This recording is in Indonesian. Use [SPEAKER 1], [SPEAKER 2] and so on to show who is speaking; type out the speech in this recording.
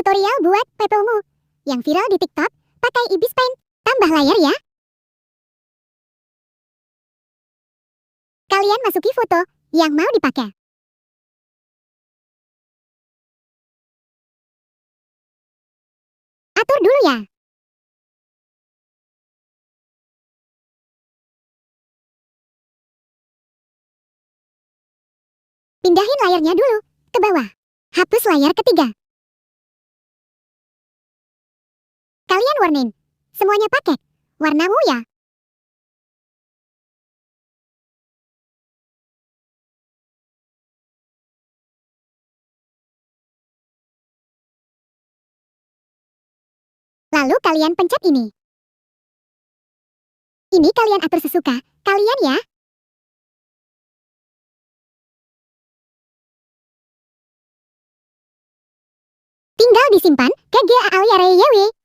[SPEAKER 1] Tutorial buat Pepomu yang viral di TikTok, pakai Ibis Paint. Tambah layar ya. Kalian masuki foto yang mau dipakai. Atur dulu ya. Pindahin layarnya dulu ke bawah. Hapus layar ketiga. Kalian warnain semuanya pakai warnamu ya. Lalu kalian pencet ini. Ini kalian atur sesuka kalian ya. Tinggal disimpan ke GAALYAREYW.